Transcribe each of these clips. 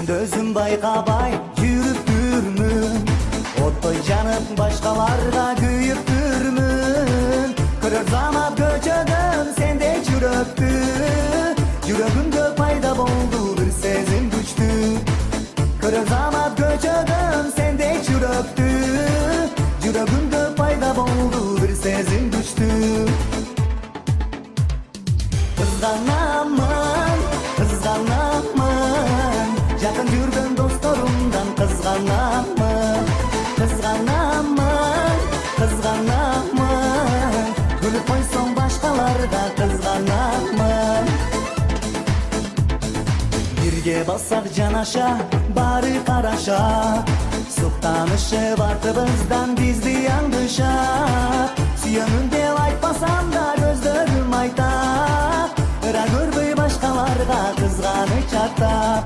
өзім байқабай жүріп жүрмін, оттой жанып башқаларға күйіп жүрмін. Көрер замат көчөдөн сенде жүрөктү, жүрөгүмдө пайда болду бир сезим күчтүү. Көрер замат көчөдөн сенде жүрөктү, жүрөгүмдө пайда болду бир сезим күчтүү. Кызганамын, кызганамын, жакын жүргөн досторумдан кызганамын. Кызганамын, кызганамын, күлүп койсоң башкаларга кызганамын. Бирге бассак жанаша, баары караша, суктанышып артыбыздан бизди аңдышат. Сүйөмүн деп айтпасам да көздөрүм айтат, ыра көрбөй башкаларга кызганыч артат.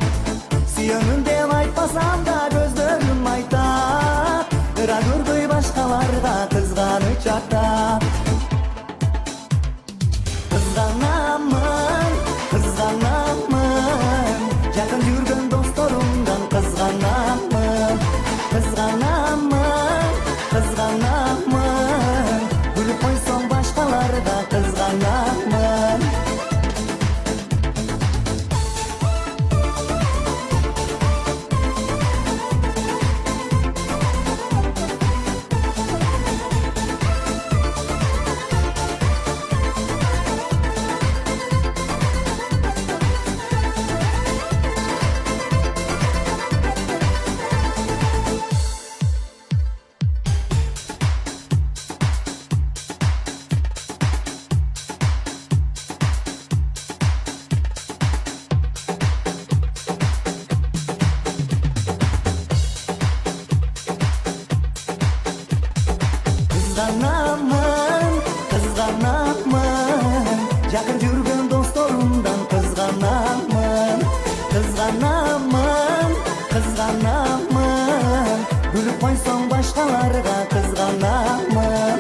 Сүйөмүн деп айтпасам да көздөрүм айтат, ыра көрбөй башкаларга кызганыч артат. Кызганамын, кызганамын, жакын жүргөн досторумдан кызганамын. Кызганамын, кызганамын, күлүп койсоң башкаларга кызганамын. Kızganamın, kızganamın, yakın жүргөн dostorumdan kızganamın. Kızganamın, kızganamın, gülüp koysoň başkalarga kızganamın.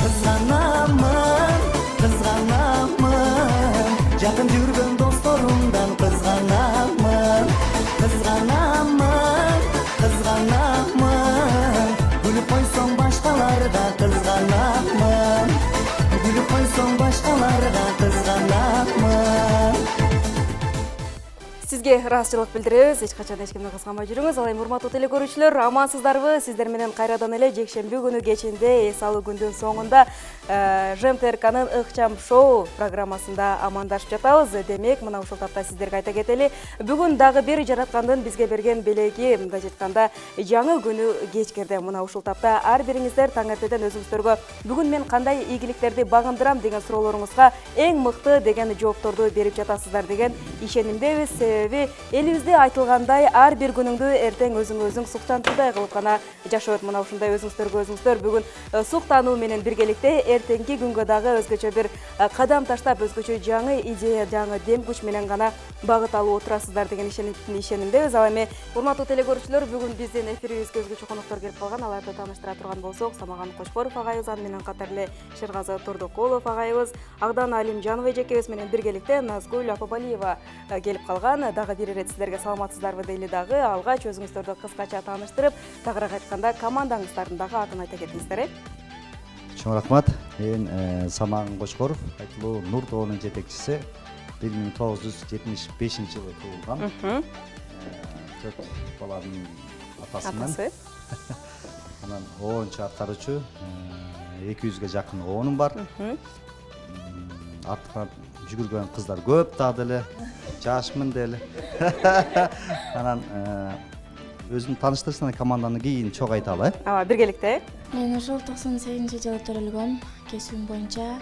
Kızganamın, kızganamın, yakın жүргөн dostorumdan kızganamın. Kızganamın, kızganamın, gülüp koysoň başkalarga kızganamın. Gülüp koysoň başkalarga kızganamın. Sizge ыраазычылык билдиребиз. Эч качан эч кимди кызганбай жүрүңүз. Ал эми урматтуу телекөрүүчүлөр, амансыздарбы? Сиздер менен кайрадан эле жекшемби күнү кечинде эс алуу күндүн соңунда ЖМТРКнын ыкчам шоу программасында амандашып жатабыз. Демек, мына ушул тапта сиздерге айта кетели. Бүгүн дагы бир жараткандын бизге берген белеги, мындай жетканда жаңы күнү кечкирди. Мына ушул тапта ар бириңиздер таң эртеден өзүңүздөргө бүгүн мен кандай ийгиликтерди багындырам деген суроолоруңузга эң мыкты деген жоопторду берип жатасыздар деген ишенимдебиз. Себеби элибизде айтылгандай ар бир күнүңдү эртең өзүң суктантуудай кылып гана жашоот. Мына ушундай өзүңүздөр бүгүн суктануу менен биргеликте эртеңки күнгө дагы өзгөчө бир кадам таштап, өзгөчө жаңы идея, жаңы дем күч менен гана багыт алып отурасыздар деген ишенимдебиз. Ал эми урматтуу телекөрүүчүлөр, бүгүн биздин эфирибизге өзгөчө коноктор келип калган. Аларды тааныштыра турган болсок, Самаган Кочкоров агайыбыз, аны менен катары эле Шергазы Турдукулов агайыбыз, Агдан Алимжанова эжекебиз менен биргеликте Назгүл Апабалиева келип калган. Дагы бир ирет сиздерге саламатсыздарбы дейли дагы. Алгач өзүңүздөрдү кыскача тааныштырып, тагыраак айтканда командаңыздардын дагы атын айта кетиңиздер. Чоң рахмат. Мен Самаган Кочкоров, айтылуу Нур тобунун жетекчиси. 1975-жылы туулган. 4 баланын атасымын. Анан 10-чу аткаруучу, 200-ге жакын оонум бар. Артка жүгүргөн кыздар көп дагы деле, жашмын деле. Анан өзүм тааныштырсам команданы кийин чогуу айталы. Ооба, биргеликте. Мен ошол 98-жылы төрөлгөм. Кесибим боюнча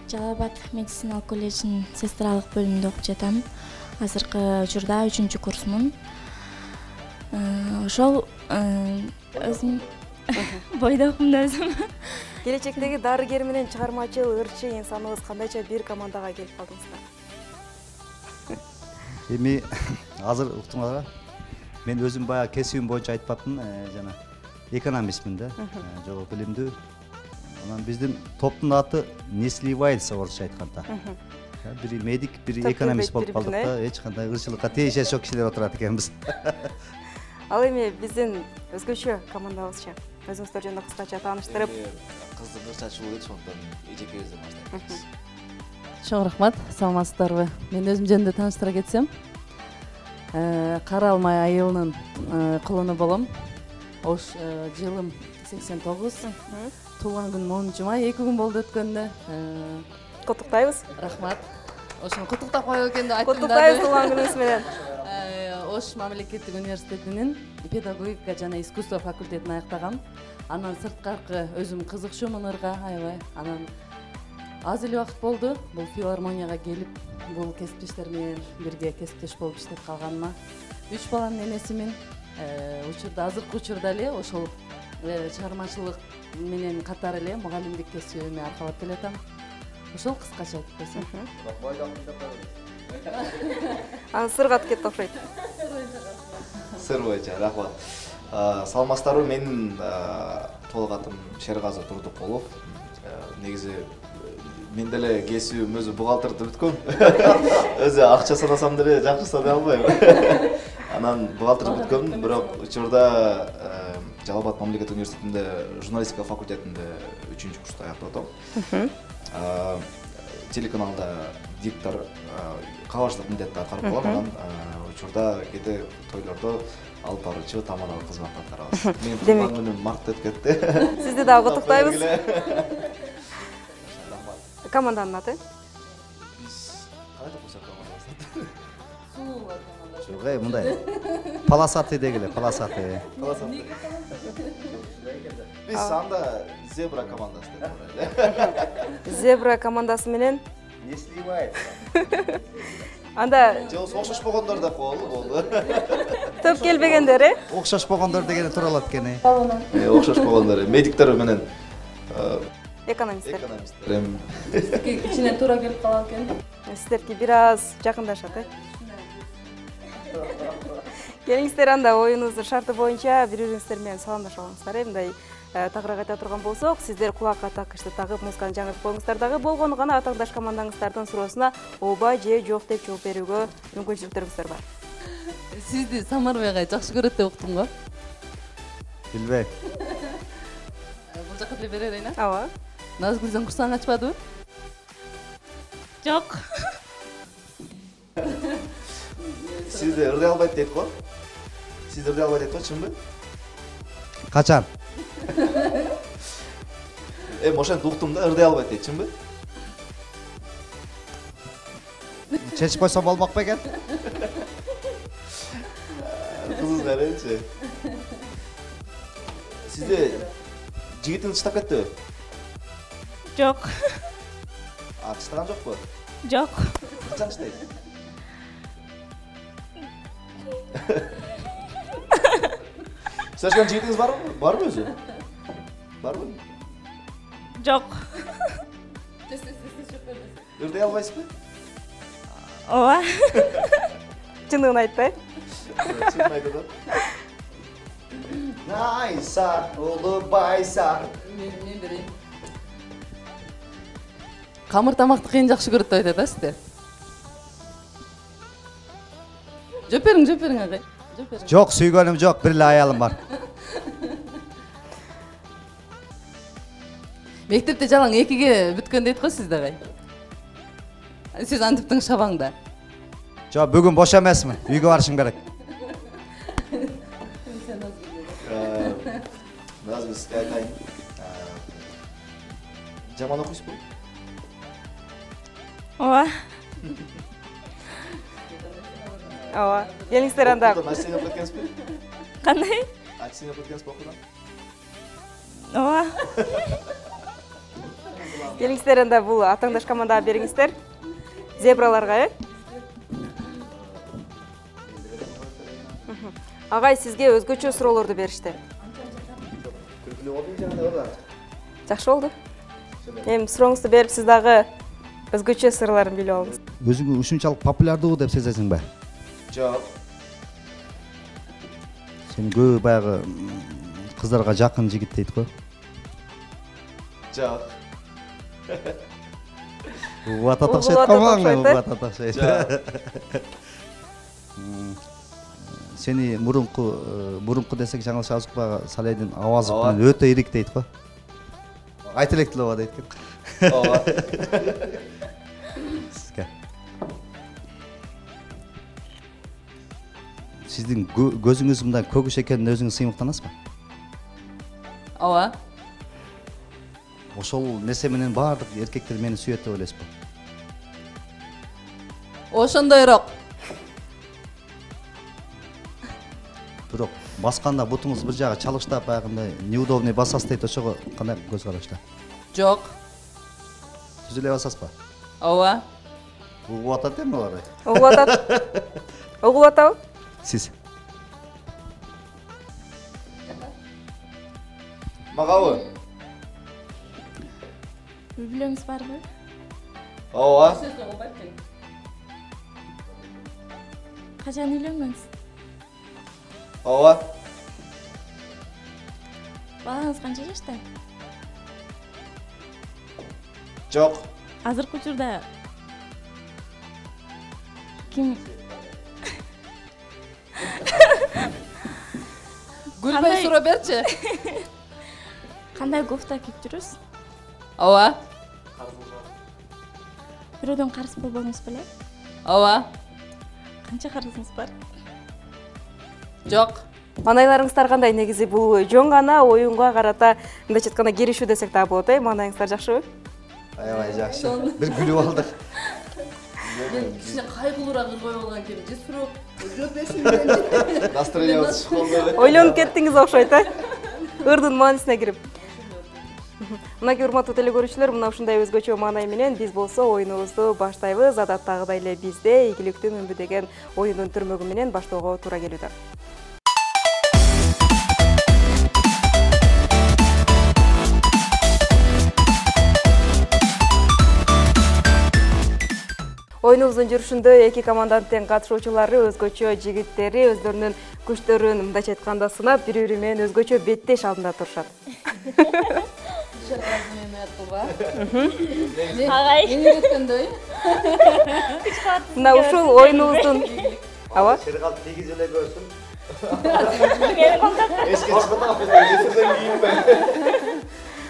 Жалал Абад медициналык колледжинин сестралык бөлүмүндө окуп жатам. Азыркы учурда 3-курсмун. Ошол өзүм бойдокмун өзүм. Келечектеги дарыгер менен чыгармачыл, ырчы инсаныбыз кандайча бир командага келип калдыңыздар? Эми азыр уктуңарга мен өзүм баягы кесибим боюнча айтпаптын, жана экономистмин да, жогорку билимдүү. Анан биздин топтун аты Nestle Wild орусча айтканда. Бири медик, бири Топ экономист келбейт болуп калдык да. Эч кандай кыйынчылыкка тийишеси жок кишилер отурат экенбиз. Ал эми биздин өзгөчө командабызчы өзүңүздөр жөнүндө кыскача тааныштырып. Кыздык ырчачылуу эч ошондон эжекебизден баштайбыз. Чоң рахмат, саламатсыздарбы? Мен өзүм жөнүндө тааныштыра кетсем, Кара Алмай айылынын кулуну болом. Ош жылым 89. Туулган күнүм 10 май, 2 күн болду өткөндө. Куттуктайбыз. Рахмат. Ошону куттуктап коёбу экен деп айттым да. Куттуктайбыз туулган күнүңүз менен. Ош мамлекеттик университетинин педагогика жана искусство факультетин аяктагам. Анан сырткаркы өзүм кызыкчумун ырга, аябай. Анан аз эле убакыт болду бул филармонияга келип, бул кесиптештер менен бирге кесиптеш болуп иштеп калганыма. 3 баланын энесимин. Учурда азыркы учурда эле ошол чыгармачылык менен катар эле мугалимдик кесибиме аркалап келатам. Ошол кыскача айтып койсом. Анан сырга кетти окшойт. Сыр боюнча рахмат. Саламатсыздарбы? Менин толук атым Шергазы Турдукулов. Негизи мен деле кесибим өзү бухгалтерди бүткөм. Өзү акча санасам деле жакшы санай албайм. Анан бухгалтер бүткөм, бирок учурда Жалал Абад мамлекеттик университетинде журналистика факультетинде 3-курста аяктап атам. Телеканалда диктор кабарчылык милдетти аткарып калам. Анан учурда кээде тойлордо алып баруучу тамадалык кызматты аткарабыз. Мен туулган күнүм мартта өтүп кетти. Сизди дагы куттуктайбыз. Команданын аты? Биз кандай деп койсок командабыз? Жок, мындай. Полосатый дегиле, полосатый. Биз анда Зебра командасы деп коелу. Зебра командасы менен. Не снимает? Анда Жолсу окшош болгондор деп коелу, болду. топ келбегендер, Окшош болгондор дегени туура болот экен. Окшош болгондор, медиктер менен экономисттер. экономисттер. Ичине туура келип калат экен. Сиздерге бир аз жакындашат, Келиңиздер анда оюнуңуздун шарты боюнча бири-бириңиздер менен саламдашып алыңыздар. Мындай тагыраак айта турган болсок, сиздер кулакка такычты тагып музыканы жаңыртып коюңуздар дагы болгону гана атаандаш командаңыздардын суроосуна ооба же жок деп жооп берүүгө мүмкүнчүлүктөрүңүздөр бар. Сизди Самарбек агай жакшы көрөт деп уктум го. Билбейм. Бул жакка деле бере берейин, а? Ооба. Назгүлзөн курсагын ачпадыбы? Жок. Сизди ырдай албайт дейт го? Сизди ырдай албайт дейт го, чынбы? Качан? Ошентип уктум да, ырдай албайт дейт, чынбы? Чечип койсом болмок бекен? Кызыңыз карайынчы. Сизде жигитиңиз тыштап кеттиби? Жок. Тыштаган жокпу? Жок. Качан тыштайт? Тышташкан жигитиңиз барбы? Барбы өзү? Барбы? Жок. Ырдай албайсызбы? Ооба. Чындыгын айтты. Чын айтты да. Найса, улыбайса. Мен берейин. Камыр тамакты кыйын жакшы көрөт деп айтат да сиздер. Жооп бериң агай. Жооп бериң. Жок, сүйгөнүм жок, бир эле аялым бар. Мектепте жалаң 2-ге бүткөн дейт го сизде агай. Сиз антиптиң шабаңда. Жок, бүгүн бош эмесмин. Үйгө барышым керек. Назгүл, айтайын. Жаман окуйсузбу? Ооба. Ооба. Келиңиздер анда. Ачтең окуп кеткенсизби? Кандай? Ачтең окуп кеткенсизби окуудан? Ооба. Келиңиздер анда бул атаандаш командага бериңиздер. Зебраларга, Агай, сизге өзгөчө суроолорду беришти. Жакшы болду. Эми сурооңузду берип, сиз дагы өзгөчө сырларын билип алыңыз. Өзүңү ушунчалык популярдуу деп сезесиңби? Жок. Сени көп баягы кыздарга жакын жигит дейт го. Жок. Угуп атат окшойт Угуп атат камаң, окшойт, угуп атат окшойт. Сени мурунку десек жаңылыш азыкпага Салайдын авазы менен өтө ирик дейт го. Айт электил ооба дейт экен. Ооба. Сиздин көзүңүз мындай көгүш экенин өзүңүз сыймыктанасызбы? Ооба. Ошол нерсе менен баардык эркектер мени сүйөт деп ойлойсузбу? Ошондойрок. Бирок басканда бутуңуз бир жагы чалыштап баягындай неудобный басасыз дейт, ошого кандай көз карашта? Жок. Түзүлө басасызбы? Ооба. Угуп атат эми алар. Угуп атат. Угуп атабы? Сиз Магабы? үй бүлөңүз барбы? Ооба. Качан үйлөнгөнсүз? Ооба. Балаңыз канча жашта? Жок. Азыркы учурда ким Гүлбай суроо берчи. кандай кофта кийип жүрөсүз? Ооба. Бирөөдөн карыз болбодуңуз беле? Ооба. Канча карызыңыз бар? Жок. Маанайларыңыздар кандай? Негизи бул жөн гана оюнга карата мындайча айтканда киришүү десек дагы болот, маанайыңыздар жакшыбы? аябай жакшы. Бир күлүп алдык. Мен кичине кайгылуураак ыргой болгон экен. Же суроо жооп беришим. Настроениябыз чыккандай. Ойлонуп кеттиңиз окшойт, ырдын маанисине кирип. Мынакей урматтуу телекөрүүчүлөр, мына ушундай өзгөчө маанай менен биз болсо оюнубузду баштайбыз. Адаттагыдай эле бизде ийгиликтүү мүнбү деген оюндун түрмөгү менен баштоого туура келүүдө. Оюнубуздун жүрүшүндө эки команданын тең катышуучулары, өзгөчө жигиттери өздөрүнүн күчтөрүн мындайча айтканда сынап, бири-бири менен өзгөчө беттеш алдында турушат. Агай. Мен үйрөткөндөй. Мына ушул оюнубуздун аба Шергалт тийгиз эле көрсүн. Эске чыкканда эфирден кийинбе?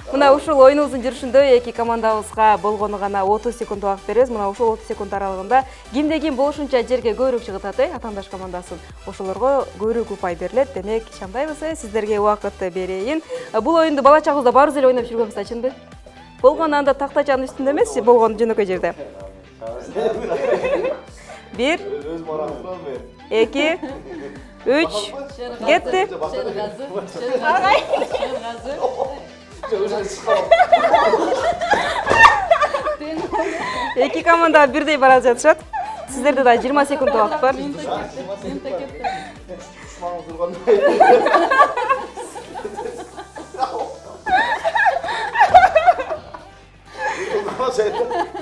Мына ушул оюнубуздун жүрүшүндө эки командабызга болгону гана 30 секунд убакыт беребиз. Мына ушул 30 секунд аралыгында кимде-ким болушунча жерге көбүрөөк чыгытат, атаандаш командасын. Ошолорго көбүрөөк упай берилет. Демек, ишенбайбыз, сиздерге убакыт берейин. Бул оюнду бала чагыбызда баарыбыз эле ойноп жүргөнбүз да, чынбы? Болгону анда тактачанын үстүндө эмес, болгону жөнөкөй жерде. 1 2 3 кетти. Эки команда бирдей бара жатышат. Сиздерде да 20 секунд убакыт бар.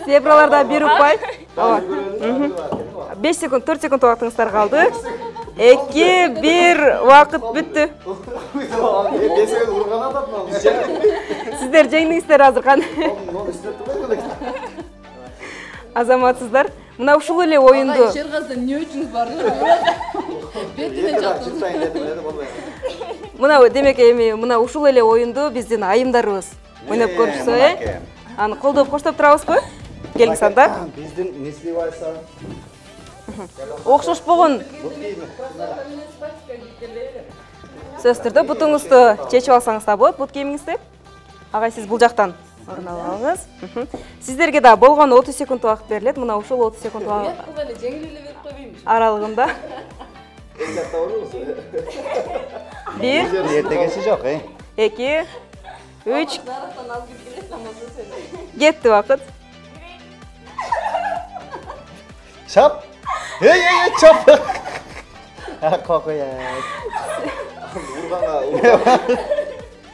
Зебраларда бир упай. 5 секунд, 4 секунд убактыңыздар калды. 2 1 убакыт бүттү. Сиздер жеңдиңиздер азыр кандай? Азаматсыздар. Мына ушул эле оюнду. Шергаздан эмне үчүн барды? Бетине жактым. Мына демек эми мына ушул эле оюнду биздин айымдарыбыз ойноп көрүшсө, аны колдоп коштоп турабызбы? Келиңиз анда. Биздин несли байса. Окшошпогон сөз түрдө бутуңузду чечип алсаңыз да болот, бут кийимиңизди. Агай, сиз бул жактан орун алыңыз. Сиздерге да болгону 30 секунд убакыт берилет. Мына ушул 30 секунд аралыгында 1 Эртегеси жок, 2 3 кетти убакыт. Чап. Чап. Какой.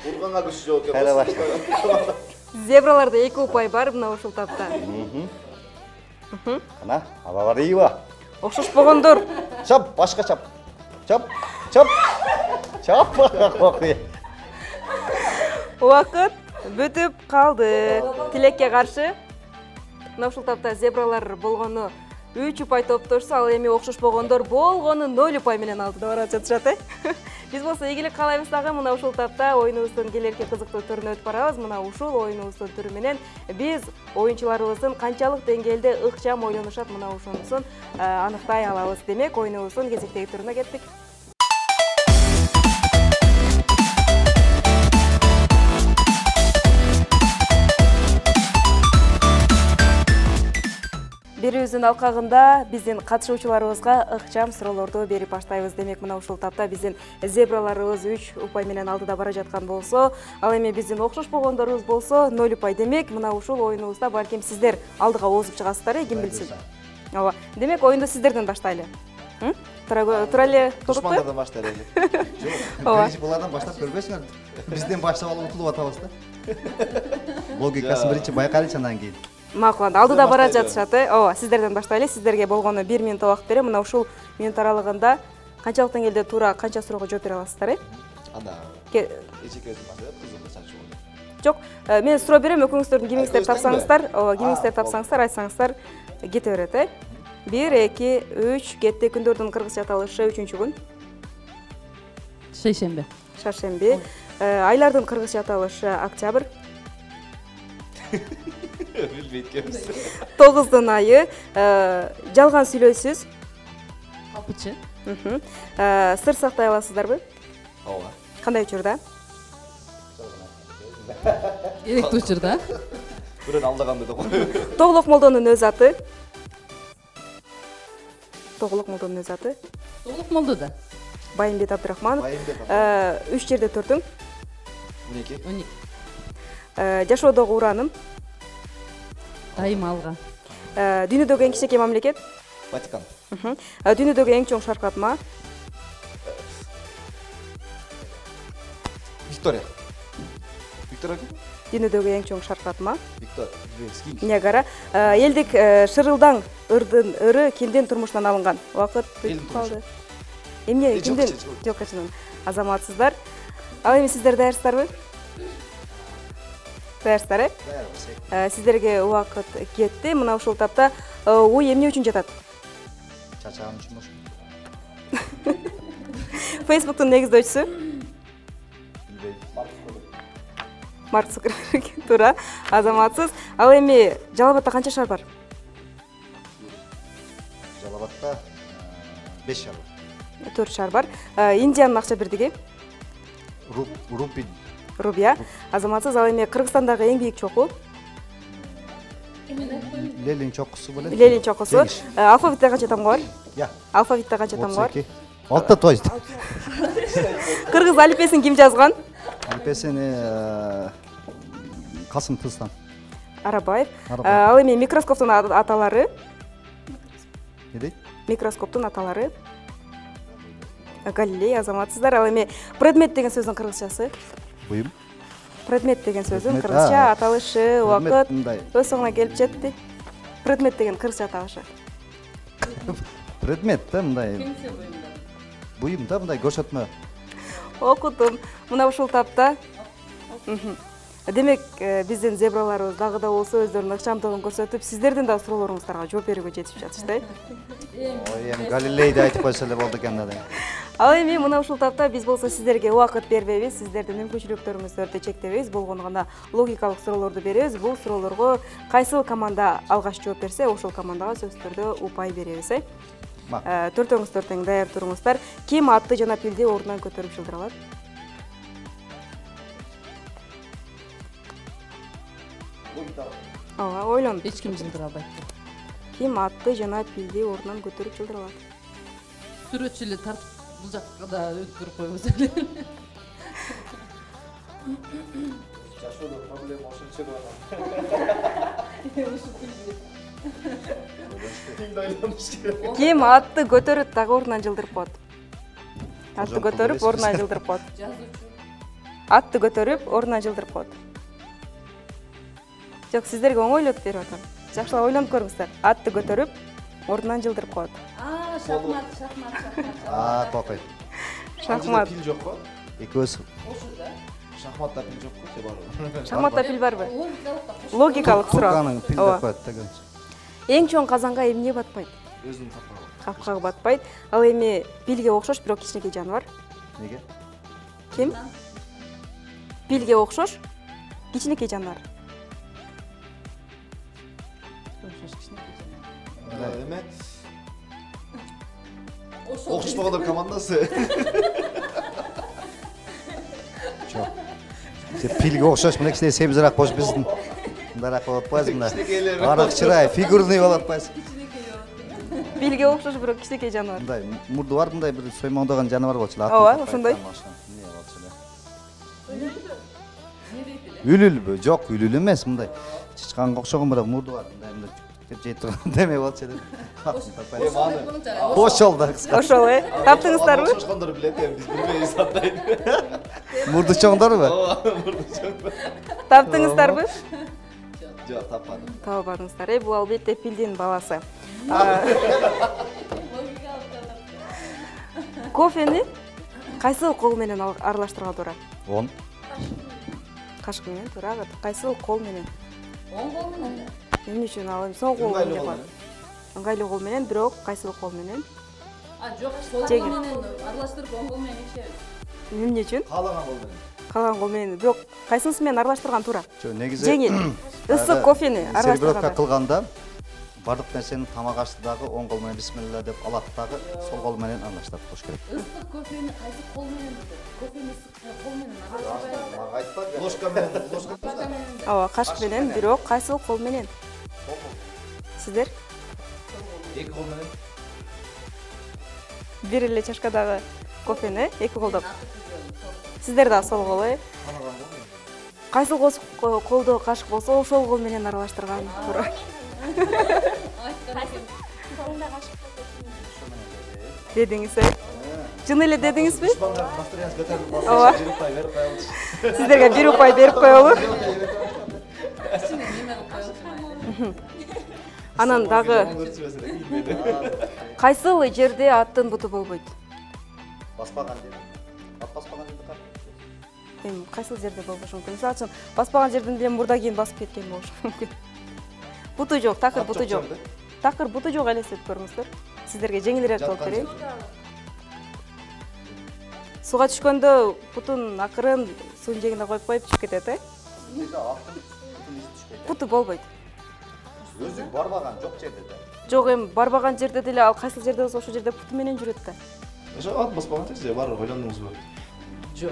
Урганга күчү жок экен. Кайра башла. Зебраларда 2 упай бар мына ушул тапта. Кана, аба бар ийба. Окшошпогондор. Чап, башка чап. Чап. Чап. Чап. Какой. Убакыт бүтүп калды. Тилекке каршы Мына ушул тапта зебралар болгону 3 упай топтошсо, ал эми окшош болгондор болгону 0 упай менен алдыда барып жатышат. Биз болсо ийгилик каалайбыз дагы. Мына ушул тапта оюнубуздун келерки кызыктуу түрүнө өтүп барабыз. Мына ушул оюнубуздун түрү менен биз оюнчуларыбыздын канчалык деңгээлде ыкчам ойлонушат, мына ошонусун аныктай алабыз. Демек, оюнубуздун кезектеги түрүнө кеттик. Бирибиздин алкагында биздин катышуучуларыбызга ыкчам суроолорду берип баштайбыз. Демек, мына ушул тапта биздин зебраларыбыз 3 упай менен алдыда бара жаткан болсо, ал эми биздин окшош болгондорубуз болсо 0 упай. Демек, мына ушул оюнубузда балким сиздер алдыга озуп чыгасыздар, ким билсин. Ооба. Демек, оюнду сиздерден баштайлы. Тура эле душмандардан баштайлы. Ооба. Биринчи булардан баштап көрбөйсүңөр. Бизден баштап алып утулуп атабыз да. Логикасын биринчи байкайлычы, андан кийин. Макуланды. Алдыда бара жатышат. Ооба, сиздерден баштайлы. Сиздерге болгону 1 минут убакыт берем. Мына ушул минут аралыгында канчалык деңгээлде туура канча суроого жооп бере аласыздар? Анда эчекебиздин баштап кызык чачуу. Жок, мен суроо берем, экөөңүздөрдүн кимиңиздер тапсаңыздар, ооба, кимиңиздер тапсаңыздар, айтсаңыздар кете берет. 1, 2, 3, кетти. Күндөрдүн кыргызча аталышы 3-күн. Шейшембе. Шаршемби. Айлардын кыргызча аталышы октябрь. Билбейт экенбиз. 9-дун айы. Жалган сүйлөйсүз. Капычы. Сыр сактай аласыздарбы? Ооба. Кандай учурда? Керектүү учурда. Бирөөнү алдаганда да коёбуз. Тоглок молдонун өз аты. Тоглок молдонун өз аты. Толук молду да. Байымбет Абдрахманов. 3 жерде турдуң. 12. 12. Жашоодогу ураным. Дайыма алга. Дүйнөдөгү эң кичинекей мамлекет. Ватикан. Дүйнөдөгү эң чоң шаркыратма. Виктория. Виктория. Дүйнөдөгү эң чоң шаркыратма. Виктория. Ниагара. Элдик шырылдаң ырдын ыры кимдин турмушунан алынган? Убакыт бүтүп калды. Эмне кимдин? Жок, качан. Азаматсыздар. Ал эми сиздер даярсыздарбы? Даярсыздар, Сиздерге убакыт кетти. Мына ушул тапта ой эмне үчүн жатат? Чачаган үчүн болсун. Facebooktун негиздөөчүсү? Марк Цукерберг. Туура. Азаматсыз. Ал эми Жалал Абадта канча шаар бар? Жалал Абадта 5 шаар бар. 4 шаар бар. Индиянын акча бирдиги? Рупий. Рубия. Азаматсыз. Ал эми Кыргызстандагы эң бийик чоку? Ленин чокусу беле? Ленин чокусу. Алфавитте канча тамга бар? Я. Алфавитте канча тамга бар? 6 то есть. Кыргыз алифбесин ким жазган? Алифбесини Касым Тыстан. Арабаев. Ал эми микроскоптун аталары? Не дейт? Микроскоптун аталары? Галилей. Азаматсыздар. Ал эми предмет деген сөздүн кыргызчасы? Буюм. Предмет деген сөздүн кыргызча аталышы, убакыт өз соңуна келип жетти. Предмет деген кыргызча аталышы. Предмет да мындай. Буюм да мындай көрсөтмө. Окудум. Мына ушул тапта. Демек, биздин зебраларыбыз дагы да болсо өздөрүнүн ыкчамдыгын көрсөтүп, сиздердин да суроолоруңуздарга жооп берүүгө жетишип жатышты. Ой, эми Галилейди айтып койсо эле болду экен да. Ал эми мына ушул тапта биз болсо сиздерге убакыт бербейбиз, сиздердин мүмкүнчүлүктөрүңүздөрдү чектебейбиз, болгону гана логикалык суроолорду беребиз. Бул суроолорго кайсыл команда алгач жооп берсе, ошол командага сөзсүз түрдө упай беребиз. Төртөөңүз тең даяр туруңуздар. Ким атты жана пилди ордунан көтөрүп жылдыра алат? Ооба, ойлон. Эч ким жылдыра албайт. Ким атты жана пилди ордунан көтөрүп жылдыра алат? Сүрөтчү эле тартып бул жакка да өткөрүп коебуз эле. Жашоодо проблема ошончо да. Ким атты көтөрүп дагы ордунан жылдырып коет? Атты көтөрүп ордунан жылдырып коет. Атты көтөрүп ордунан жылдырып коет. Жок, сиздерге оңойлотуп берип атам. Жакшылап ойлонуп көрүңүздөр. Атты көтөрүп ордунан жылдырып коет. Шахмат. Токой. Шахмат. Пил жок го? Экөөсү шахматта пил жокпу же барбы? Шахматта пил барбы? Логикалык суроо. Курканын пил Ооба. деп коет да көбүнчө. Эң чоң казанга эмне батпайт? Өзүм капкага. Капкага батпайт. Ал эми пилге окшош, бирок кичинекей жаныбар. Неге? Ким? Пилге окшош, кичинекей жаныбар. Эме? Окшошпогондор командасы. Жок. Сен пилге окшош, мына кичине семизирээк болуп биздин мындай болуп атпайсың да. Кичинекейлер. Аракчырай, фигурный болуп атпайсың. Пилге окшош, бирок кичинекей жаныбар. Мындай мурду бар, мындай бир соймоңдогон жаныбар болчу. Ооба, ошондой. Эмне болчу эле? Үлүлбү? Жок, үлүл эмес, мындай чычканга окшогон бирок мурду бар, мындай деп жейт турган деме болчу эле. Ошол да кыска. Ошол таптыңыздарбы? Окшошкондор билет, биз билбейбиз андай. Мурду чоңдорбу? Таптыңыздарбы? Жок, таппадым. Табабадыңыздар. Бул албетте пилдин баласы. Кофени кайсыл кол менен аралаштырууга туура? Он. Кашык менен туура. Кайсыл кол менен? Оң кол менен. Эмне үчүн ал эми соң кол Ыңгайлуу эмне кол бар? менен. Ыңгайлуу кол менен, бирок кайсыл кол менен? Жок, сол кол менен аралаштырып оң кол менен ишебиз. Эмне үчүн? Каалаган кол менен. Калган кол менен, бирок кайсынысы менен аралаштырган туура? Жо, негизи Жеңил. Ысык кофени сервировка аралаштырганда. кылганда бардык нерсени тамак ашты дагы оң кол менен бисмилла деп алат дагы сол кол менен аралаштырып коюш керек. Ысык кофени кайсы кол менен? Кофени ысык кол менен аралаштырбайбы? Мага айтпады. Ложка менен, ложка менен. Ооба, кашык менен, бирок кайсыл кол менен? Сиздер? Эки кол менен. Бир эле чашкадагы кофени эки колдоп. Сиздер дагы сол кол, Кайсыл колдо кашык болсо, ошол кол менен аралаштырган туура. Дедиңиз, Чын эле дедиңизби? Ооба. Сиздерге 1 упай берип коелу. Кичине неме кылып коелучу. Анан дагы кайсыл жерде аттын буту болбойт? Баспаган дедим. Баспаган дедим кар. Эми кайсыл жерде болбошу мүмкүн? Мисалы үчүн баспаган жерден деле мурда кийин басып кеткен болушу мүмкүн. Буту жок, такыр буту жок. Такыр буту жок элестетип көрүңүздөр. Сиздерге жеңилирээк кылып берейин. Суга түшкөндө бутун акырын суунун жээгине коюп чыгып кетет, Буту болбойт. Өзү барбаган жок жерде да. Жок, эми барбаган жерде деле ал кайсыл жерде болсо ошол жерде буту менен жүрөт да. Ошо ат баспаган же бар, ойлондуңузбу? Жок.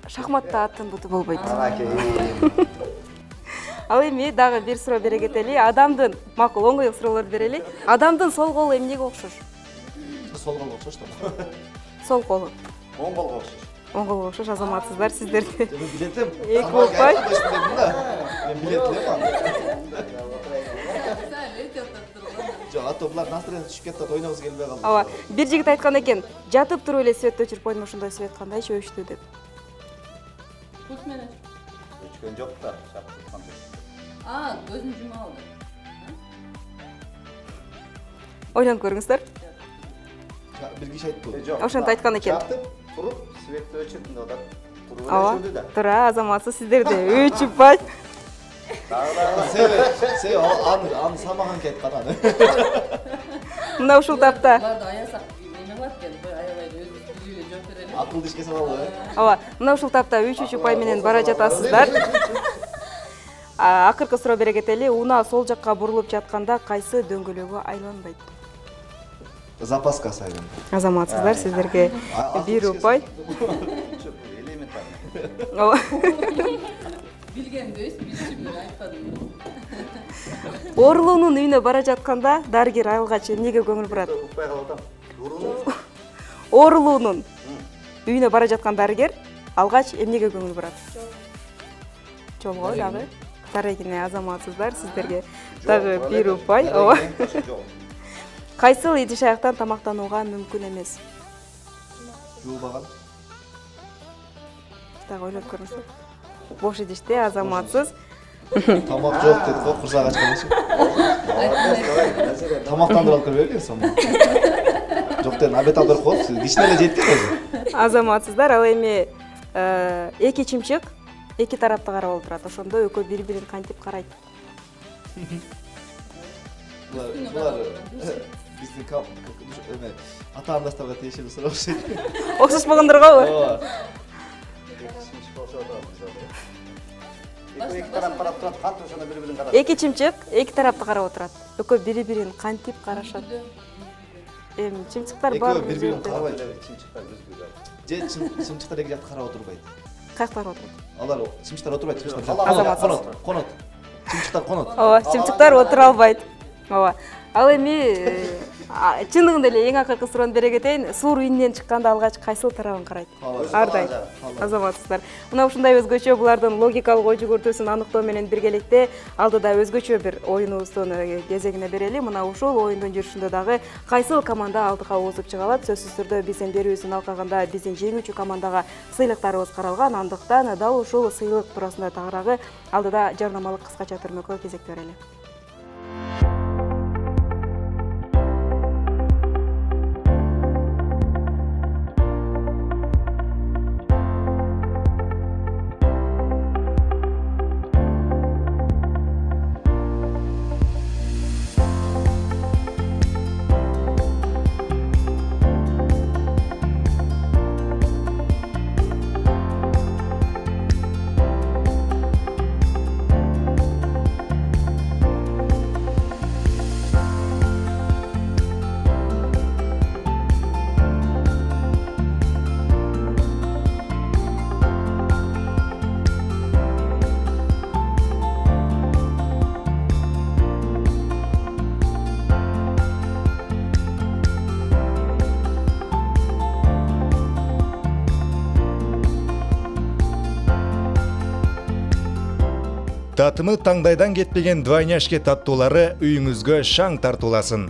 Шахматта аттын буту болбойт. Аракей. Ал эми дагы бир суроо бере кетели. Адамдын, макул, оңой суроолорду берели. Адамдын сол колу эмнеге окшош? Сол кол окшош да. Сол колу. Оң колго окшош. Оң колго окшош, азаматсыздар сиздерде. Мен билетем. Эки упай. Мен билетем. Жок, ато булар настроение түшүп кетти, ойногусу келбей калды. Ооба, бир жигит айткан экен, жатып туруп эле свет өчүрүп койдум, ошондой свет кандайчы өчтү деп. Пульт менен. Өчкөн жок да, чаптырткан жок. Көзүн жума алды. Ойлонуп көрүңүздөр. Бир киши айтты. Жок. Ошентип айткан экен. Чаптып, туруп, светти өчүрдүм деп атат. Туруп эле Ооба, өчүрдү да. туура, азаматсыз сиздерде 3 упай. Се, аны самаган кетти аны. Мына ушул тапта. Буларды аясак неме кылат экен, аябай өзү жооп берели. Акылды ишке салалы. Ооба, мына ушул тапта 3 упай менен бара жатасыздар. Акыркы суроо бере кетели. Унаа сол жакка бурулуп жатканда кайсы дөңгөлөгү айланбайт? Запаска сайган. Азаматсыздар сиздерге 1 упай. Элементарный. Ооба. Билгенди билчүмүн айтпадым. Оорулуунун үйүнө бара жатканда дарыгер айылгач эмнеге көңүл бурат? Укпай калып атам. Урулуу. Оорулуунун үйүнө бара жаткан дарыгер алгач эмнеге көңүл бурат? Жолго дагы. Дарегине азаматсыздар сиздерге дагы 1 упай. Ооба. Кайсыл идиш аяктан тамактанууга мүмкүн эмес? Жуубаган. Дагы ойлоп көрүңүздөр. Бош идиште азаматсыз. Тамак жок дедик го, курсак ачкан иши. Тамактандырып алып келбейли сонун. Жок дедим, обед алып берип коет. Кичине эле жеткен өзү. Азаматсыздар, ал эми эки чымчык эки тарапты карап отурат. Ошондо экөө бири-бирин кантип карайт? Булар биздин ата-андаштарга тиешелүү суроо окшойт. Окшошпогондоргобу? Ооба. Эки тарап карап турат, кантип ошондо бири-бирин карап. Эки чымчык эки тарапты карап отурат. Экөө бири-бирин кантип карашат? Эми чымчыктар бар. Экөө бири-бирин карабайт. Же чымчыктар эки жакты карап отурбайт. Каяка карап отурат? Алар чымчыктар отурбайт, чымчыктар Конот. Чымчыктар конот. Ооба, чымчыктар отура албайт. Ооба. Ал эми чындыгында эле эң акыркы суроону бере кетейин. Суур үйүнөн чыкканда алгач кайсыл тарабын карайт? Ар дайым. Азаматсыздар. Мына ушундай өзгөчө булардын логикалык ой жүгүртүүсүн аныктоо менен биргеликте алдыда өзгөчө бир оюнубуздун кезегине берели. Мына ушул оюндун жүрүшүндө дагы кайсыл команда алдыга оозуп чыга алат? Сөзсүз түрдө биздин берүүбүздүн алкагында биздин жеңүүчү командага сыйлыктарыбыз каралган. Андыктан дал ушул сыйлык туурасында тагыраагы алдыда жарнамалык кыскача түрмөккө кезекте берели. Татымы таңдайдан кетпеген двойняшке таттуулары үйүңүзгө шаң тартууласын.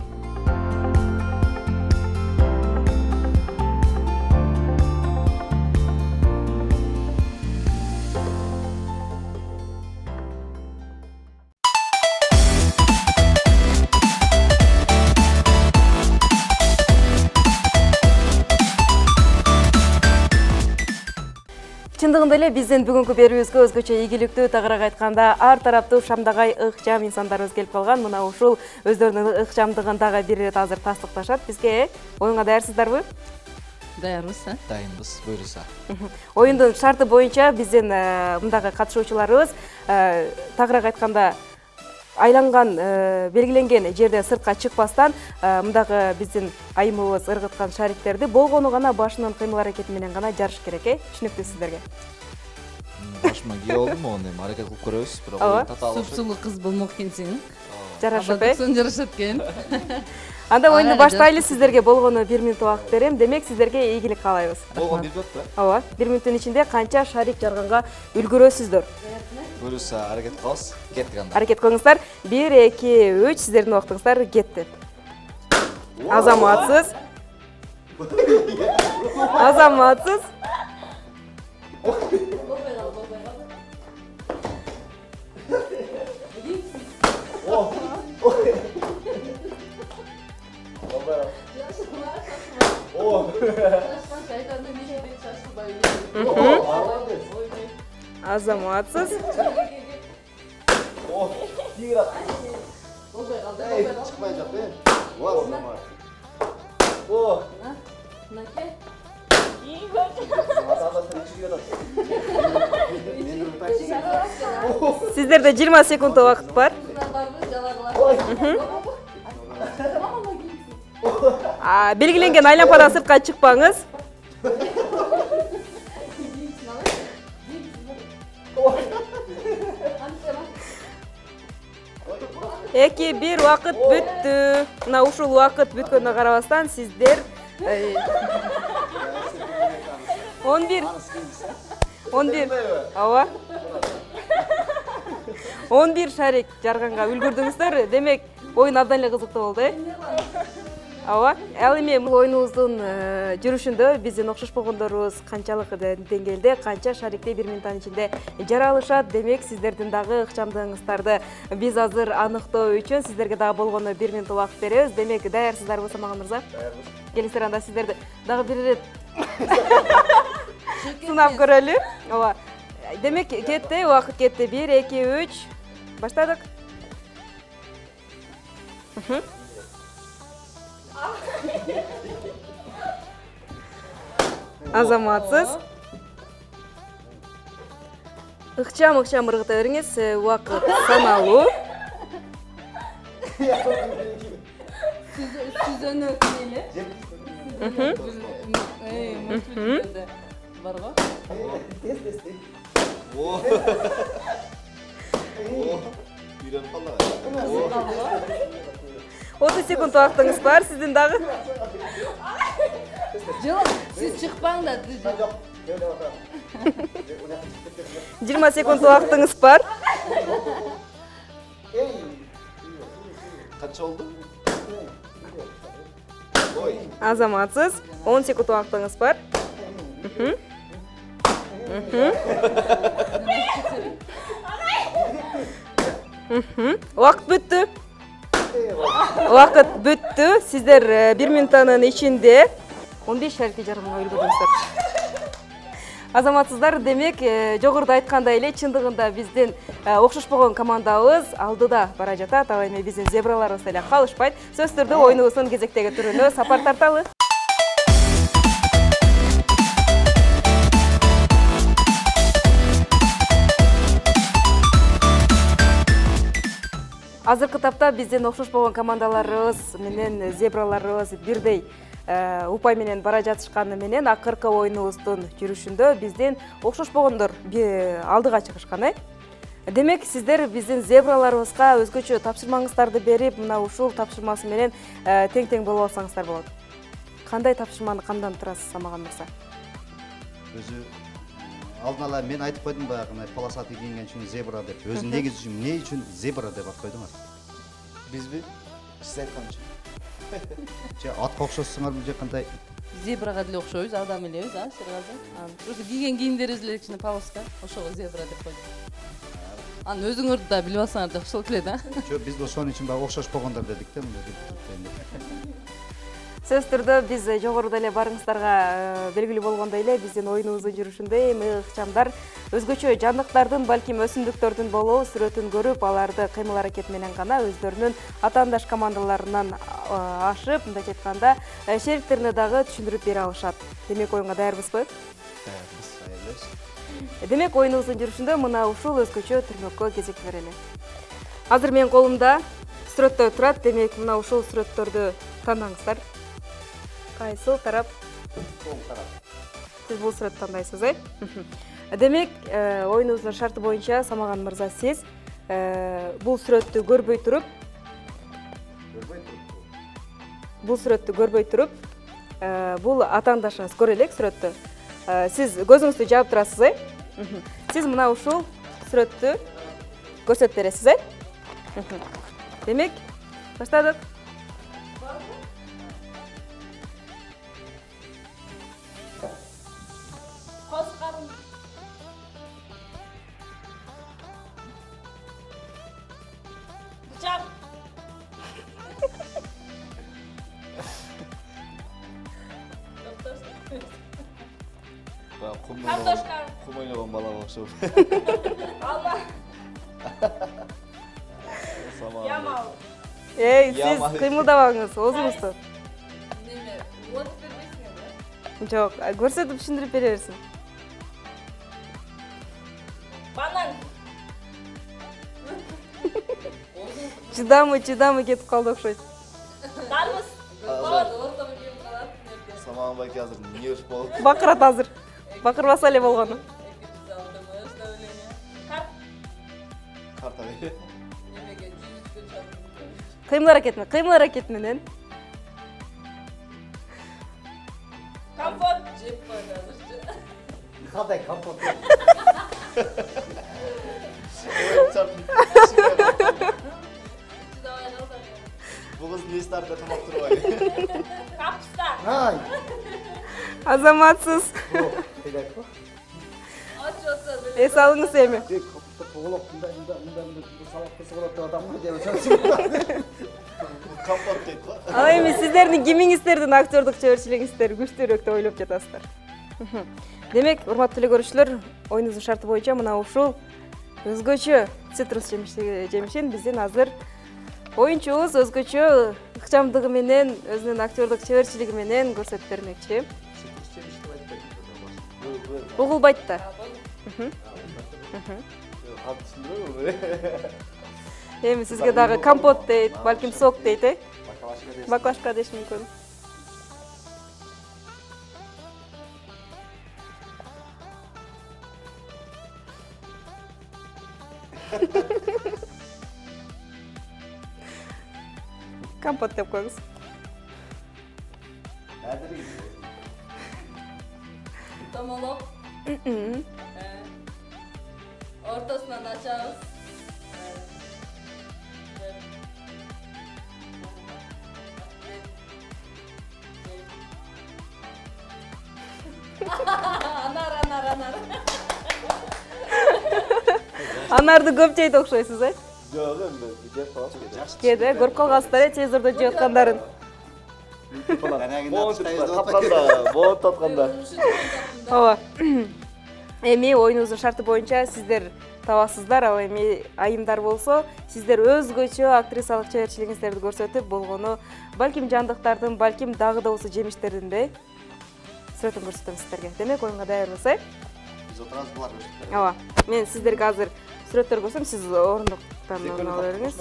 Чындыгында эле биздин бүгүнкү берүүбүзгө өзгөчө ийгиликтүү, тагыраак айтканда ар тараптуу шамдагай ыкчам инсандарыбыз келип калган. Мына ушул өздөрүнүн ыкчамдыгын дагы бир ирет азыр тастыкташат бизге. Оюнга даярсыздарбы? Даярбыз, Дайынбыз, буйруса. Оюндун шарты боюнча биздин мындагы катышуучуларыбыз тагыраак айтканда айланган белгиленген жерден сыртка чыкпастан мындагы биздин айымыбыз ыргыткан шариктерди болгону гана башынын кыймыл аракети менен гана жарыш керек, түшүнүктүү сиздерге. Башыма кие болдум, аны аракет кылып көрөбүз, бирок оюн татаалык. Супсулуу кыз болмок экенсиң. Жарашып, Сон жарашат экен. Анда оюнду баштайлы, сиздерге болгону 1 мүнөт убакыт берем. Демек сиздерге ийгилик каалайбыз. Болгон 1 мүнөт ба? Ооба, 1 мүнөттүн ичинде канча шарик жарганга үлгүрөсүздөр? Буйруса аракет кылабыз, кеттик анда. Аракет кылыңыздар. 1, 2, 3 сиздердин убактыңыздар кетти. Азаматсыз. Азаматсыз. Азаматсыз. Чыкпай жок, Сиздерде 20 секунд убакыт бар. Белгиленген айлампадан сыртка чыкпаңыз. Эки, бир, убакыт бүттү. Мына ушул убакыт бүткөнгө карабастан сиздер 11. Ооба. 11 шарик жарганга үлгүрдүңүздөр. Демек, оюн абдан эле кызыктуу болду, Ооба. Ал эми оюнубуздун жүрүшүндө биздин окшошпогондорубуз канчалык деңгээлде, канча шарикти 1 мүнөттүн ичинде жара алышат. Демек, сиздердин дагы ыкчамдыгыңыздарды биз азыр аныктоо үчүн сиздерге дагы болгону 1 мүнөт убакыт беребиз. Демек, даярсыздарбы, Самаган мырза? Келиңиздер, анда сиздерди дагы бир ирет Сынап көрөлү. Ооба. Демек кетти, убакыт кетти. 1, 2, 3. Баштадык. Азаматсыз. Ыкчам ыргыта бериңиз. Убакыт саналуу. Сүзөнөк эле. Бар го? Үйрөнүп калды. 30 секунд убактыңыз бар, сиздин дагы. Жок, сиз чыкпаңдар. 20 секунд убактыңыз бар. Канча болду? Ой. Азаматсыз. 10 секунд убактыңыз бар. Убакыт бүттү. Убакыт бүттү. Сиздер 1 минуттанын ичинде 15 шарикке жарымга үлгүрдүңүздөр. Азаматсыздар, демек, жогоруда айткандай эле чындыгында биздин окшошпогон командабыз алдыда бара жатат. Ал эми биздин зебраларыбыз эле калышпайт. Сөзсүз түрдө оюнубуздун кезектеги түрүнө сапар тарталы. Азыркы тапта биздин окшошпогон командаларыбыз менен зебраларыбыз бирдей упай менен бара жатышканы менен акыркы оюнубуздун жүрүшүндө биздин окшошпогондор алдыга чыгышкан. Демек, сиздер биздин зебраларыбызга өзгөчө тапшырмаңыздарды берип, мына ушул тапшырмасы менен тең-тең болуп алсаңыздар болот. Кандай тапшырманы камданып турасыз, Самаган мырза? Өзү алдын ала мен айтып койдум баягы полосатый кийинген үчүн зебра деп. Өзү негизи үчүн эмне үчүн зебра деп атып койдуңар? Бизби? Сиз айтканча. Же атка окшошсуңарбы же кандай? Зебрага деле окшойбуз, адам элебиз, Сергаzy. Просто кийген кийимдерибиз эле кичине полоска, ошого зебра деп койдум. Анын өзүңөрдү да билип алсаңар да ошол келет, Жок, биз ошон үчүн баягы окшошпогондор дедик да. Сөз түрдө биз жогоруда эле барыңыздарга белгилүү болгондой эле биздин оюнубуздун жүрүшүндө эми ыкчамдар өзгөчө жандыктардын, балким өсүмдүктөрдүн болобу сүрөтүн көрүп, аларды кыймыл аракет менен гана өздөрүнүн атаандаш командаларынан ашып, мындай айтканда, шериктерине дагы түшүндүрүп бере алышат. Демек, оюнга даярбызбы? Даярбыз, даярбыз. Демек, оюнубуздун жүрүшүндө мына ушул өзгөчө түрмөккө кезек берели. Азыр менин колумда сүрөттөр турат. Демек, мына ушул сүрөттөрдү тандаңыздар. Кайсыл тарап? Оң тарап. Сиз бул сүрөттү тандайсыз, Демек, оюнубуздун шарты боюнча Самаган мырза, сиз бул сүрөттү көрбөй туруп, бул атаандашыңыз көрө элек сүрөттү. Сиз көзүңүздү жаап турасыз, Сиз мына ушул сүрөттү көрсөтүп бересиз, Демек, баштадык. Кум ойногон балага окшоп. Эй, сиз кыймылдабаңыз, оозуңузду. Жок, көрсөтүп түшүндүрүп бере берсин. Банан. Чыдамы кетип калды окшойт. Дарбыз. Самаган байке азыр эмне иш болуп? Бакырат азыр. Бакырбаса эле болгону. Карта бер. Кыймыл аракет менен. Компот. Кандай компот? Бул кыз не старта тамак турбайбы? Капуста. Ай. Азаматсыз. Эс алыңыз эми. Компот дейт го. Ал эми сиздердин кимиңиздердин актёрдук чеберчилигиңиздер күчтүүрөөк деп ойлоп жатасыздар. Демек, урматтуу телекөрүүчүлөр, оюнубуздун шарты боюнча мына ушул өзгөчө цитрус жемишин биздин азыр оюнчубуз өзгөчө ыкчамдыгы менен, өзүнүн актерлук чеберчилиги менен көрсөтүп бермекчи. Угулбайт да. Эми сизге дагы компот дейт, балким сок дейт, баклажка деш мүмкүн. Компот деп коюңуз. Томолоп. Ортосунан ачабыз. Анарды көп жейт окшойсуз, Жок, эми жеп коебуз. Кээде көрүп калгансыздар, телевизордо жеп аткандарын. Боот татканда. Ооба. Эми оюнубуздун шарты боюнча сиздер табасыздар, ал эми айымдар болсо, сиздер өзгөчө актрисалык чеберчилигиңиздерди көрсөтүп, болгону балким жандыктардын, балким дагы да болсо жемиштердин сүрөтүн көрсөтөм сиздерге. Демек, оюнга даярбыз, Биз отурабыз булар көрсөтөбүз. Ооба. Мен сиздерге азыр сүрөттөр көрсөм, сиз орундуктан ала бериңиз.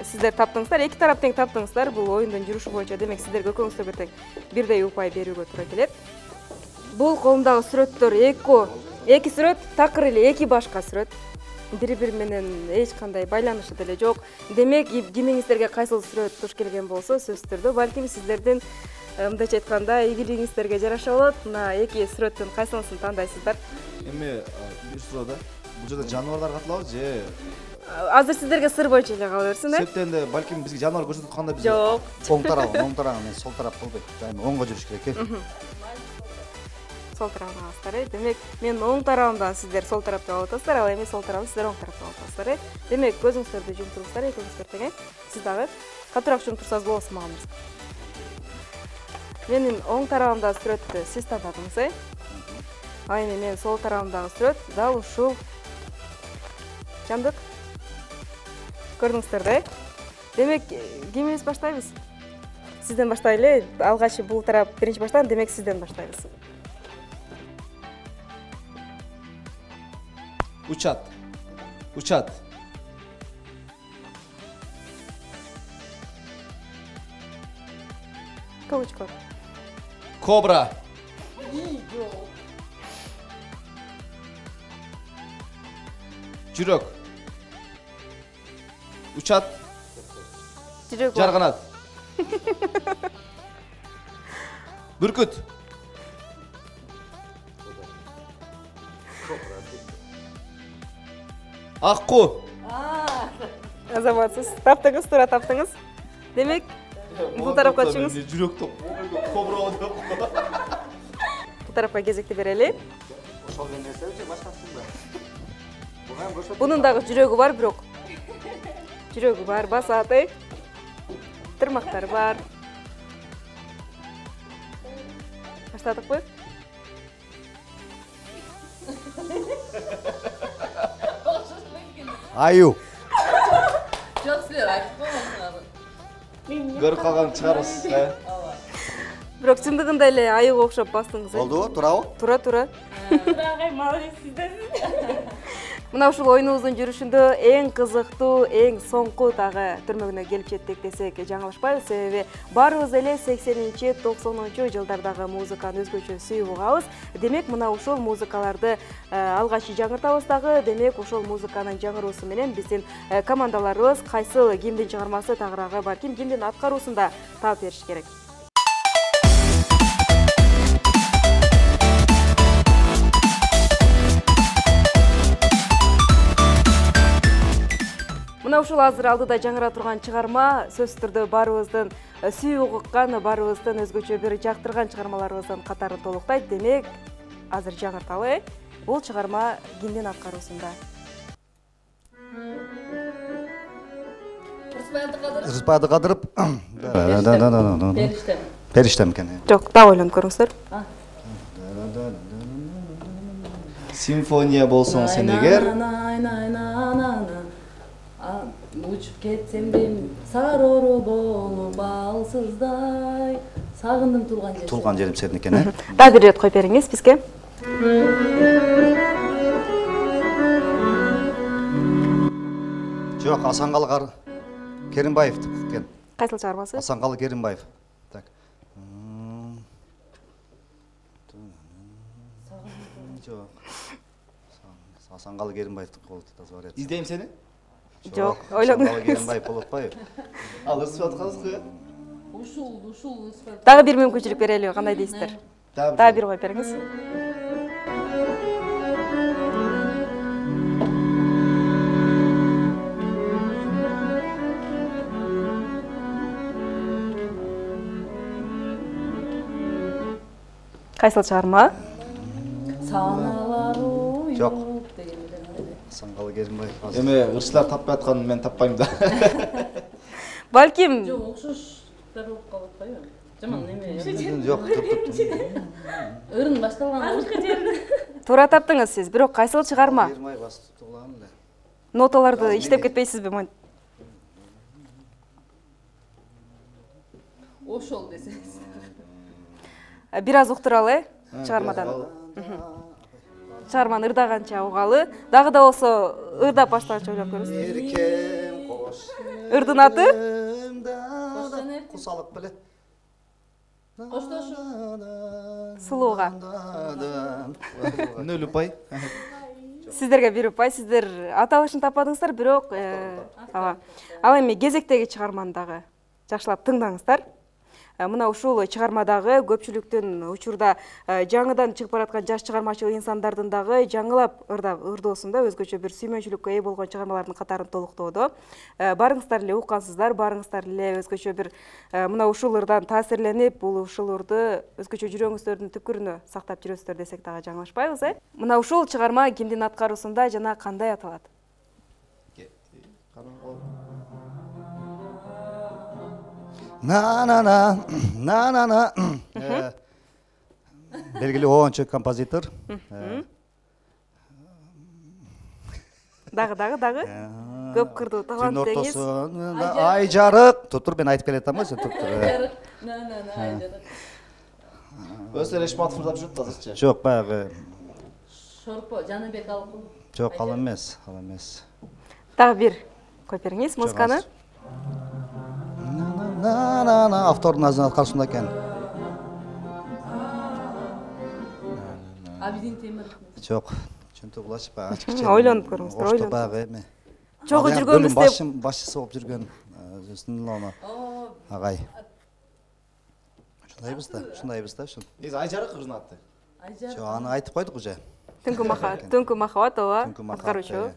Сиздер таптыңыздар, эки тарап тең таптыңыздар. Бул оюндун жүрүшү боюнча, демек сиздерге экөөңүздөргө тең бирдей упай берүүгө туура келет. Бул колумдагы сүрөттөр эки сүрөт, такыр эле эки башка сүрөт. Бири-бири менен эч кандай байланышы деле жок. Демек, кимиңиздерге кайсыл сүрөт туш келген болсо, сөзсүз түрдө балким сиздердин мындайча айтканда ийгилигиңиздерге жараша болот. Мына эки сүрөттүн кайсысын тандайсыздар? Эми бир суроо да. Бул жерде жаныбарлар катылабы же? Азыр сиздерге сыр боюнча эле кала берсин, Септенде балким бизге жаныбар көрсөтүп кандай биз? Жок. Оң тарабы, мен сол тарап болбойт. Дайыма оңго жүрүш керек, Сол тарабына аласыздар, Демек, мен оң тарабымдан сиздер сол тарапты алып атасыздар, ал эми сол тарабын сиздер оң тарапты алып атасыздар, Демек, көзүңүздөрдү жумуп туруңуздар, экөөңүздөр тең, Сиз дагы катуураак жумуп турсаңыз болосуз мага мырза. Менин оң тарабымдагы сүрөттү сиз тандадыңыз, Ал эми мен сол тарабымдагы сүрөт дал ушул жандык. Көрдүңүздөр да, Демек, кимибиз баштайбыз? Сизден баштайлы. Алгач бул тарап биринчи баштаган, демек сизден баштайбыз. Учат. Каучкор. Кобра. Жүрөк. Учат. Жүрөк. Жарганат. Бүркүт. Акку. Азаматсыз. Таптыңыз, туура таптыңыз. Демек, бул тарапка чыгыңыз. Жүрөк топ. Кобра деп. Бул тарапка кезекти берели. Ошол нерсеби башкасында? Бунун дагы жүрөгү бар, бирок. Жүрөгү бар, басат, тырмактар бар. Баштадыкпы? Аю. Жок, силер айтып койгонсуңар. Көрүп калган чыгарбыз, Бирок чындыгында эле айыга окшоп бастыңыз. Болдубу? Туурабы? Тура. Турагай, молодец сиздер. Мына ушул оюнубуздун жүрүшүндө эң кызыктуу, эң соңку дагы түрмөгүнө келип жеттик десек жаңылышпайбыз, себеби баарыбыз эле 80-90 жылдардагы музыканы өзгөчө сүйүп угабыз. Демек, мына ушул музыкаларды алгач жаңыртабыз дагы. Демек, ушул музыканын жаңыруусу менен биздин командаларыбыз кайсыл кимдин чыгармасы тагыраагы балким кимдин аткаруусунда таап бериш керек. Мына ушул азыр алдыда жаңыра турган чыгарма сөзсүз түрдө баарыбыздын сүйүп уккан, баарыбыздын өзгөчө бир жактырган чыгармаларыбыздын катарын толуктайт. Демек, азыр жаңырталы. Бул чыгарма кимдин аткаруусунда? Рыспайды кадырып. Периштем. Периштем экен. Жок, дагы ойлонуп көрүңүздөр. Симфония болсоң сен эгер. Учуп кетсем дем сарору болуп балсыздай. Сагындым турган жер. Тулган жерим сенин экен, э? Дагы бир рет коюп бериңиз бизге. Жок, Асанкалы Керимбаевдики экен. Кайсыл чыгармасы? Асанкалы Керимбаев. Так. Жок. Асанкалы Керимбаевдики болуп атат. Издейм сени? Жок, ойлонуп. Асанкалы Керимбаев болуп атпайбы? Ал ырсып аткансызбы? Ушул. Дагы бир мүмкүнчүлүк берели, кандай дейсиздер? Дагы бир коюп бериңиз. Кайсыл чыгарма? Саналар Жок. уюп дегенде. Асанкалы Керимбаев. Эме ырчылар таппай атканын мен таппайм да. Балким Жок, окшоштор болуп калып атпайбы? Жаман неме. Жок, Ырын башталган. туура таптыңыз сиз, бирок кайсыл чыгарма? Керимбаев бастыган эле. Ноталарды иштеп кетпейсизби? Ошол десеңиз. Бир аз уктуралы, чыгармадан. Чыгарманы ырдаганча угалы, дагы да болсо ырдап баштаганча ойлоп көрүңүз. Эркем кош. Ырдын аты? Кусалык беле. Сулууга. Нөл упай. Сиздерге бир упай, сиздер аталышын таппадыңыздар, бирок ооба. Ал эми кезектеги чыгарманы дагы жакшылап тыңдаңыздар. Мына ушул чыгармадагы көпчүлүктүн учурда жаңыдан чыгып бараткан жаш чыгармачыл инсандардын дагы жаңылап ырдоосунда өзгөчө бир сүймөнчүлүккө ээ болгон чыгармалардын катарын толуктоодо. Барыңыздар эле уккансыздар, барыңыздар эле өзгөчө бир мына ушул ырдан таасирленип, бул ушул ырды өзгөчө жүрөгүңүздөрдүн түпкүрүнө сактап жүрөсүздөр десек дагы жаңылышпайбыз, э? Мына ушул чыгарма кимдин аткаруусунда жана кандай аталат? На. Белгилүү оончу композитор. Дагы. Көп кырдуу талант деңиз. Ай жарык. Тур, мен айтып келе атам го, сен тур. Өздөр Эшматов ырдап жүрөт азырчы. Жок, баягы. Шорпо, Жаныбек Алкын. Жок, ал эмес. Дагы бир коюп бериңиз музыканы. Автордун азын аткарышында экен. Абидин Темиров. Жок. Чөнтө булач баягы ачыкча. Ойлонуп көрүңүздөр, ойлонуп. Баягы эме. Чогуу жүргөнбүз деп. Башчысы болуп жүргөн Үстүнлана агай. Ушундайбыз да, ушун. Ай жарык ырдын аты. Жок, аны айтып койдук уже. Түнкү махабат, ооба, аткаруучу.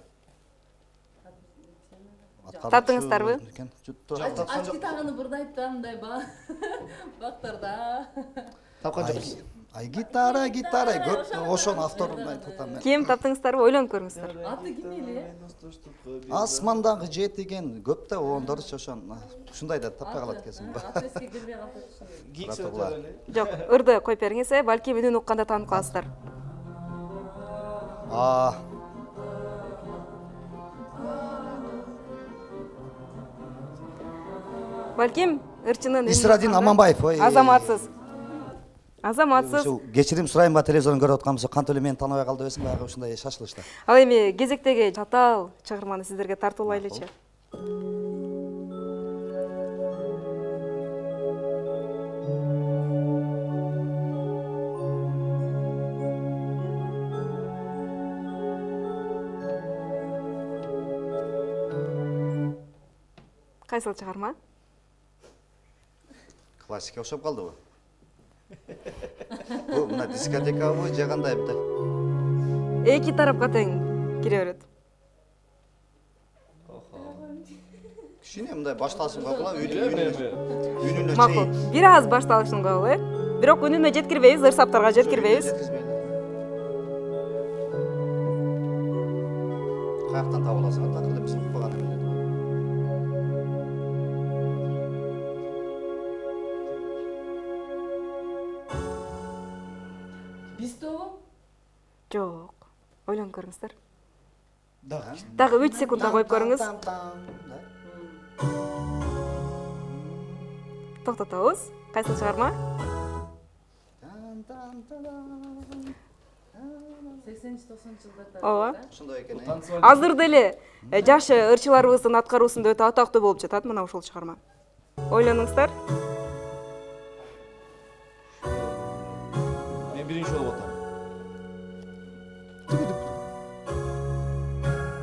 Таптыңыздарбы? Ачки тагыны бурдайт да, мындай бактарда. Тапкан жоксуз. Ай гитара, көп ошон авторун айтып атам мен. Ким таптыңыздарбы? Ойлонуп көрүңүздөр. Аты ким эле? Асмандагы жетиген көп да оондорчу ошон. Ушундай да таппай калат экенсиң. Аты эске келбей калат. Жок, ырды коюп бериңиз, балким үнүн укканда таанып каласыздар. Балким ырчынын Исрадин Аманбаев. Азаматсыз. Кечирим сурайм ба, телевизордон көрүп атканбыз, кантип эле мени тааныбай калды десем, баягы ушундай шашылышта. Ал эми кезектеги татаал чыгарманы сиздерге тартуулайлычы. Кайсыл чыгарма? Классика окшоп калдыбы? Бул мына дискотекабы же кандай бите? Эки тарапка тең кире берет. Кичине мындай башталышын кабыл, үнүнө Макул. Бир аз башталышын кабыл, э? Бирок үнүнө жеткирбейбиз, ырсаптарга жеткирбейбиз. Каяктан таба аласың? Такыр деп укпаган эле. Бистобу? Жок. Ойлонуп көрүңүздөр. Дагы. Дагы 3 секундда коюп көрүңүз. Токтотобуз. Кайсы чыгарма? 80-90 жылдарда. Ооба. Ошондой экен. Азыр деле жаш ырчыларыбыздын аткаруусунда өтө атактуу болуп жатат мына ушул чыгарма. Ойлонуңуздар. Мен биринчи болуп атам.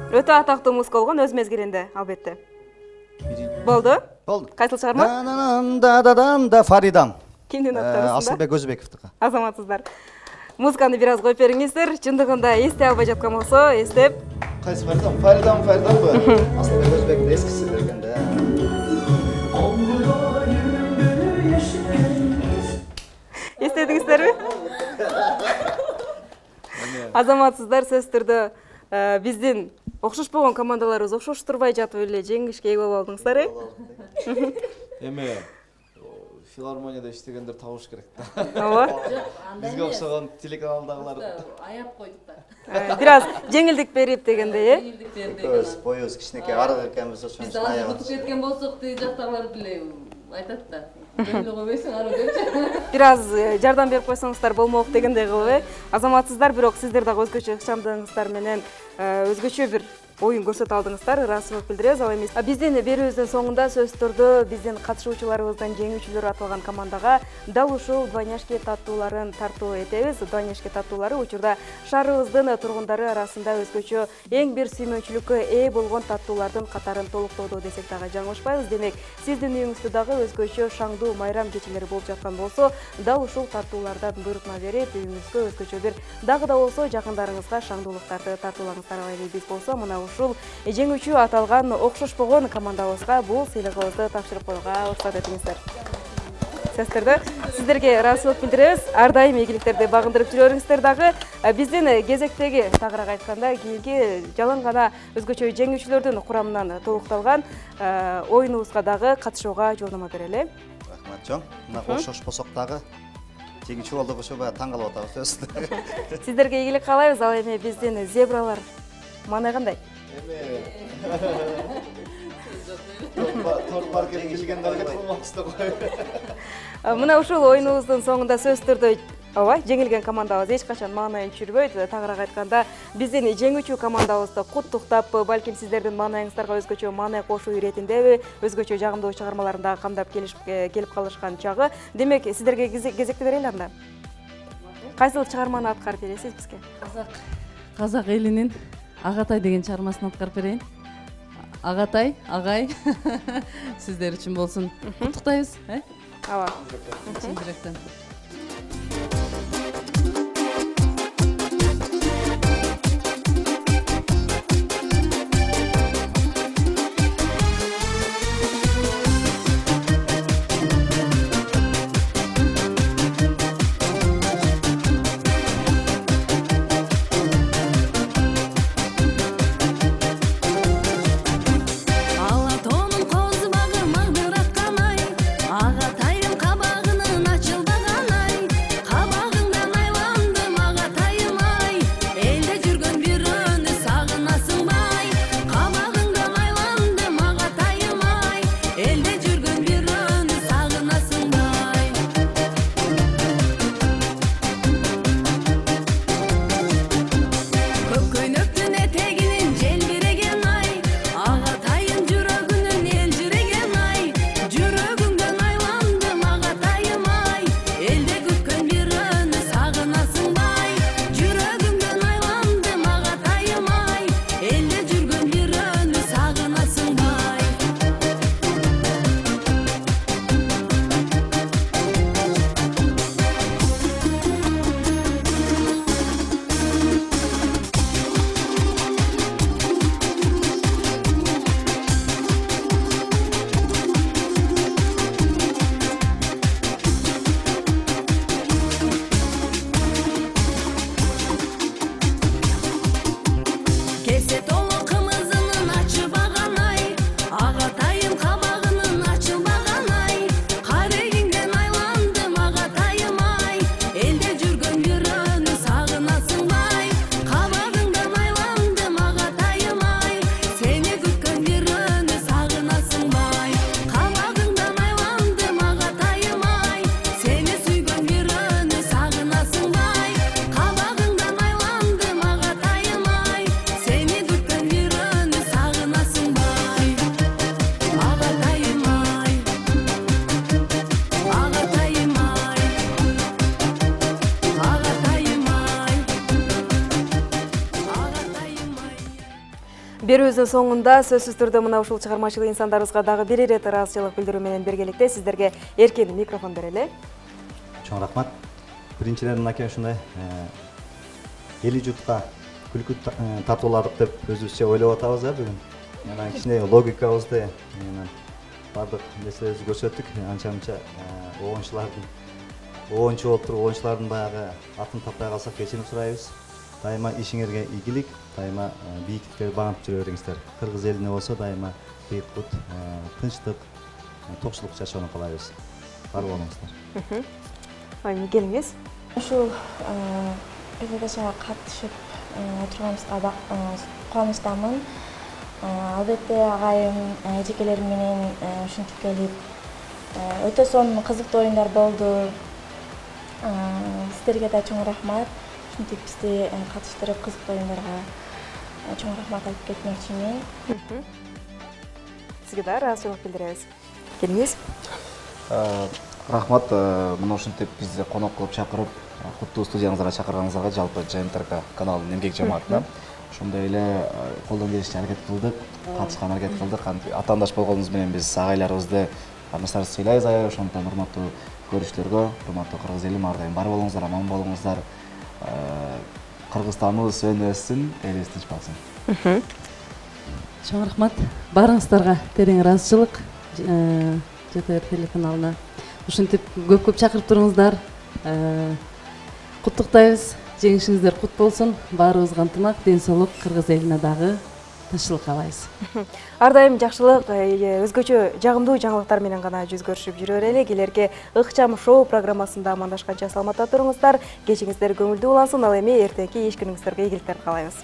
Өтө атактуу музыка болгон өз мезгилинде, албетте. Болду? Болду. Кайсыл чыгарма? Да Фаридан. Кимдин аттарысында? Асылбек Өзбековдуку. Азаматсыздар. Музыканы бир аз коюп бериңиздер. Чындыгында эстей албай жаткан болсо, эстеп. Кайсы Фаридан? Фариданбы? Асылбек Өзбектин эскиси бергенде. Эстедиңиздерби? Азаматсыздар, сөзсүз түрдө биздин окшошпогон командаларыбыз окшоштурбай жатып эле жеңишке ээ болуп алдыңыздар, Эме филармонияда иштегендер табыш керек да. Ооба. Бизге окшогон телеканалдагылар Аяп койдук да. Бир аз жеңилдик берип дегендей, Жеңилдик берди. Көз, боюбуз кичинекей арык экенбиз ошон Биз үчүн азыр аябыз. утуп кеткен болсок, тиги жактагылар деле айтат да. Жөнүлө койбойсуң ары депчи. бир аз жардам берип койсоңуздар болмок дегендей кылып, Азаматсыздар, бирок сиздер дагы өзгөчө ыкчамдыгыңыздар менен өзгөчө бир оюн көрсөтө алдыңыздар, ыраазычылык билдиребиз. Ал эми биздин берүүбүздүн соңунда сөзсүз түрдө биздин катышуучуларыбыздын жеңүүчүлөрү аталган командага дал ушул двойняшки таттууларын тартуу этебиз. Двойняшки таттуулары учурда шаарыбыздын тургундары арасында өзгөчө эң бир сүймөнчүлүккө ээ болгон таттуулардын катарын толуктоодо десек дагы жаңылышпайбыз. Демек, сиздин үйүңүздө дагы өзгөчө шаңдуу майрам кечелери болуп жаткан болсо, дал ушул таттуулардан буйрутма берип, үйүңүзгө өзгөчө бир дагы да болсо жакындарыңызга шаңдуулуктарды тартуулаңыздар. Ал эми биз болсо мына ушул жеңүүчү аталган окшошпогон командабызга бул сыйлыгыбызды тапшырып коюуга уруксат этиңиздер. Сөзсүз түрдө сиздерге ыраазычылык билдиребиз. Ар дайым ийгиликтерди багындырып жүрөңүздөр дагы. Биздин кезектеги, тагыраак айтканда, кийинки жалаң гана өзгөчө жеңүүчүлөрдүн курамынан толукталган оюнубузга дагы катышууга жолдомо берели. Рахмат чоң. Мына окшошпосок дагы жеңүүчү болдук ошо таң калып атабыз сөзсүз. Сиздерге ийгилик каалайбыз. Ал эми биздин зебралар маанай кандай? торт маркет келгендерге кылмакчы да кой. Мына ушул оюнубуздун соңунда сөзсүз түрдө ооба, жеңилген командабыз эч качан маанайын түшүрбөйт. Тагыраак айтканда, биздин жеңүүчү командабызды куттуктап, балким сиздердин маанайыңыздарга өзгөчө маанай кошуу иретиндеби, өзгөчө жагымдуу чыгармаларын дагы камдап келип калышкан чагы. Демек, сиздерге кезекти берели анда. Кайсыл чыгарманы аткарып бересиз бизге? Казак элинин Агатай деген чыгармасын аткарып берейин. Агатай, агай, сиздер үчүн болсун. Куттуктайбыз, Ооба. Чын жүрөктөн. Алатонун коз багы магдыраткан ай, Агатайдын кабагынын ачылбаган Берүүбүздүн соңунда сөзсүз түрдө мына ушул чыгармачылык инсандарыбызга дагы бир ирет ыраазычылык билдирүү менен биргеликте сиздерге эркен микрофон берели. Чоң рахмат. Биринчиден мынакей ушундай эли журтка күлкү тартууладык деп өзүбүзчө ойлоп атабыз бүгүн. Анан кичине логикабызды бардык нерселерибизди көрсөттүк. Анча-мынча оончу болуп туруп, оончулардын баягы атын таппай калсак кечирим сурайбыз. Дайыма ишиңерге ийгилик, дайыма бийиктиктерди багынтып жүрө бериңиздер. Кыргыз элине болсо дайыма бейкут, тынчтык, токчулук жашоону каалайбыз. Бар болуңуздар. Келиңиз. Ушул передачага катышып отурганыбызга кубанычтамын. Албетте агайым, эжекелерим менен ушинтип келип өтө сонун кызыктуу оюндар болду. Сиздерге да чоң рахмат. Ушинтип бизди катыштырып кызыктуу оюндарга чоң рахмат айтып кетмекчимин. Сизге да ыраазычылык билдиребиз. Келиңиз. Рахмат, мына ушинтип бизди конок кылып чакырып, куттуу студияңыздарга чакырганыңыздарга жалпы ЖМТРК каналынын эмгек жамаатына ошондой эле колдон келишинче аракет кылдык, катышкан аракет кылдык. Атаандаш болгонубуз менен биз агайларыбызды арнасарыбызды сыйлайбыз аябай. Ошондон урматтуу көрүүчүлөргө, урматтуу кыргыз элим, ар дайым бар болуңуздар, аман болуңуздар. Кыргызстаныбыз өнү өссүн, элибиз тынч болсун. Чоң рахмат. Баарыңыздарга терең ыраазычылык ЖТР телеканалына. Ушинтип көп чакырып туруңуздар. Куттуктайбыз. Жеңишиңиздер кут болсун. Баарыбызга ынтымак, ден соолук, кыргыз элине дагы тынччылык каалайбыз. Ар дайым жакшылык, өзгөчө жагымдуу жаңылыктар менен гана жүз көрүшүп жүрө берели. Келерки ыкчам шоу программасында амандашканча саламатта туруңуздар. Кечиңиздер көңүлдүү улансын. Ал эми эртеңки иш күнүңүздөргө ийгиликтер каалайбыз.